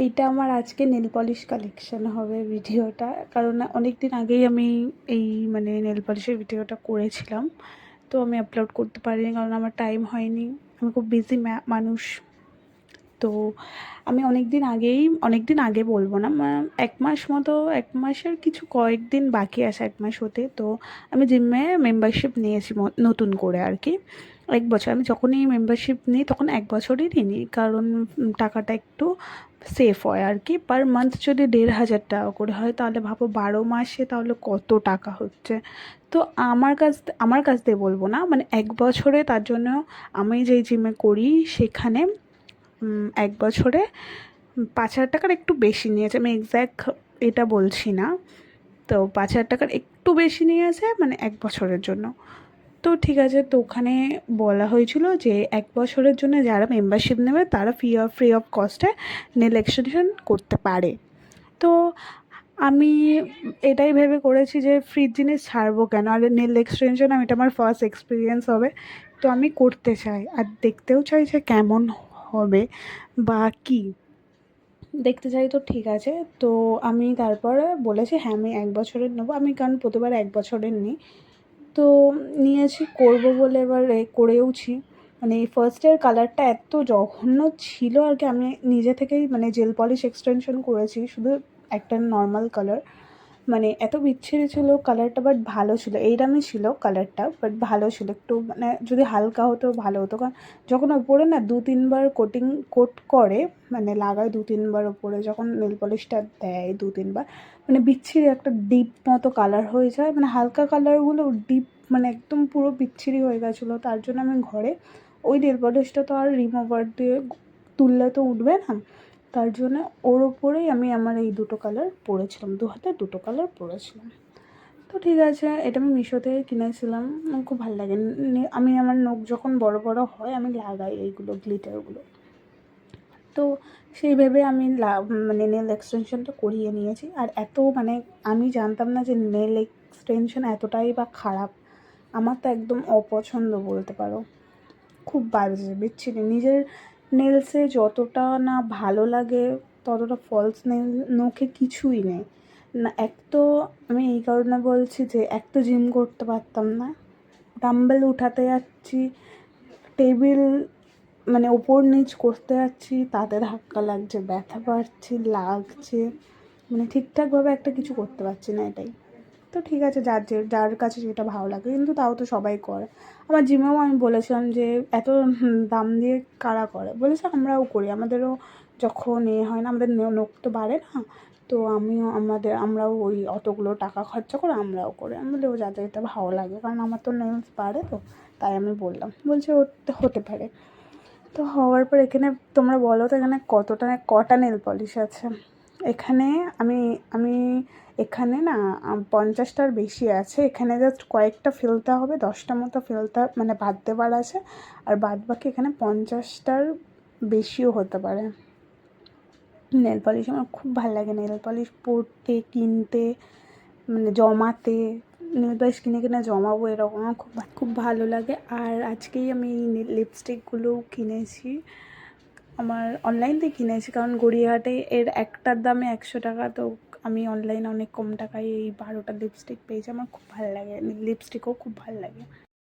এইটা আমার আজকে নেল পলিশ কালেকশন হবে ভিডিওটা, কারণ অনেক দিন আগেই আমি এই নেল পলিশের ভিডিওটা করেছিলাম। তো আমি আপলোড করতে পারিনি কারণ আমার টাইম হয়নি, আমি খুব বিজি মানুষ। তো আমি অনেক দিন আগে বলবো না, এক মাস মতো, এক মাসের কিছু কয়েকদিন বাকি আছে এক মাস হতে। তো আমি জিমে মেম্বারশিপ নিয়েছি নতুন করে আর কি। এক বছর আমি যখনই মেম্বারশিপ নিই তখন এক বছরই নিই, কারণ টাকাটা একটু সেফ হয় আর কি। পার মান্থ যদি ১,৫০০ টাকা করে হয় তাহলে ভাবো ১২ মাসে তাহলে কত টাকা হচ্ছে। তো আমার কাছ দিয়ে বলবো না, এক বছরে, তার জন্য আমি যেই জিমে করি সেখানে এক বছরে ৫,০০০ টাকার একটু বেশি নিয়েছে, আমি এক্স্যাক্ট এটা বলছি না। তো ৫,০০০ টাকার একটু বেশি নিয়েছে এক বছরের জন্য। তো ঠিক আছে, তো ওখানে বলা হয়েছিল যে এক বছরের জন্য যারা মেম্বারশিপ নেবে তারা ফ্রি অফ কস্টে নেল এক্সটেনশন করতে পারে। তো আমি এটাই ভেবে করেছি যে ফ্রি জিনিস ছাড়বো কেন, আর নেল এক্সটেনশন এটা আমার ফার্স্ট এক্সপিরিয়েন্স হবে। তো আমি করতে চাই আর দেখতেও চাই যে কেমন হবে বা কী দেখতে চাই। তো ঠিক আছে, তো আমি তারপরে বলেছি হ্যাঁ আমি এক বছরের নেবো। আমি কারণ প্রতিবার এক বছরের নিই, তো নিয়েছি, করবো বলে এবার করেওছি। এই ফার্স্ট ইয়ার কালারটা এত জঘন্য ছিল আর কি, আমি নিজে থেকেই জেল পলিশ এক্সটেনশন করেছি শুধু একটা নর্মাল কালার, এত বিচ্ছিরি ছিল কালারটা, বাট ভালো ছিল, এইরকমই ছিল কালারটা, বাট ভালো ছিল একটু, যদি হালকা হতো ভালো হতো। কারণ যখন ওপরে না ২-৩ বার কোট করে, লাগায় ২-৩ বার ওপরে, যখন নেল পলিশটা দেয় ২-৩ বার, বিচ্ছিরি একটা ডিপ মতো কালার হয়ে যায়, হালকা কালারগুলো ডিপ একদম পুরো বিচ্ছিরি হয়ে গেছিলো। তার জন্য আমি ঘরে ওই নেল পলিশটা তো আর রিমুভার দিয়ে তুললে তো উঠবে না, তার জন্য ওর ওপরেই আমি আমার এই দুটো কালার পরেছিলাম, দু হাতে দুটো কালার পরেছিলাম। তো ঠিক আছে, এটা আমি মিশো থেকে কিনেছিলাম, আমার খুব ভালো লাগে। আমি আমার নখ যখন বড় বড় হয় আমি লাগাই এইগুলো গ্লিটারগুলো। তো সেই ভেবে আমি নেল এক্সটেনশনটা করিয়ে নিয়েছি। আর এত আমি জানতাম না যে নেল এক্সটেনশন এতটাই বা খারাপ, আমার তো একদম অপছন্দ বলতে পারো, খুব বাজে বিচ্ছিরি। নিজের নেলসে যতটা না ভালো লাগে ততটা ফলস নেল নখে কিছুই নেই না। এক তো আমি এই কারণে বলছি যে এক তো জিম করতে পারতাম না, ডাম্বেল উঠাতে যাচ্ছি, টেবিল ওপর নিচ করতে যাচ্ছি, তাতে ধাক্কা লাগছে, ব্যথা পাচ্ছি, লাগছে, ঠিকঠাকভাবে একটা কিছু করতে পারছি না, এটাই। তো ঠিক আছে, যার কাছে যেটা ভালো লাগে, কিন্তু তাও তো সবাই করে। আমার জিমেও আমি বলেছিলাম যে এত দাম দিয়ে কারা করে, বলেছে আমরাও করি, আমাদেরও যখন হয় না, আমাদের নখ তো বাড়ে না, তো আমরাও ওই অতগুলো টাকা খরচা করে আমরাও করি। আমি বলি ও যাতে এটা ভালো লাগে, কারণ আমার তো নেলস বাড়ে, তো তাই আমি বললাম। বলছে হতে পারে। তো হওয়ার পর এখানে তোমরা বলো তো এখানে কটা নেল পলিশ আছে এখানে। আমি আমি এখানে না ৫০টার বেশি আছে, এখানে জাস্ট কয়েকটা ফেলতে হবে, 10টা মতো ফেলতে বাদ দেবার আছে, আর বাদ বাকি এখানে 50টার বেশিও হতে পারে। নেল পলিশ আমার খুব ভালো লাগে, নেল পলিশ পরতে, কিনতে, জমাতে, নেল পলিশ কিনে জমাবো, এরকম আমার খুব ভালো লাগে। আর আজকেই আমি লিপস্টিকগুলোও কিনেছি, আমার অনলাইন থেকে কিনেছি, কারণ গড়িয়াহাটে এর একটার দামে ১০০ টাকা, তো আমি অনলাইনে অনেক কম টাকায় এই 12টা লিপস্টিক পেয়েছি। আমার খুব ভালো লাগে, লিপস্টিকও খুব ভালো লাগে।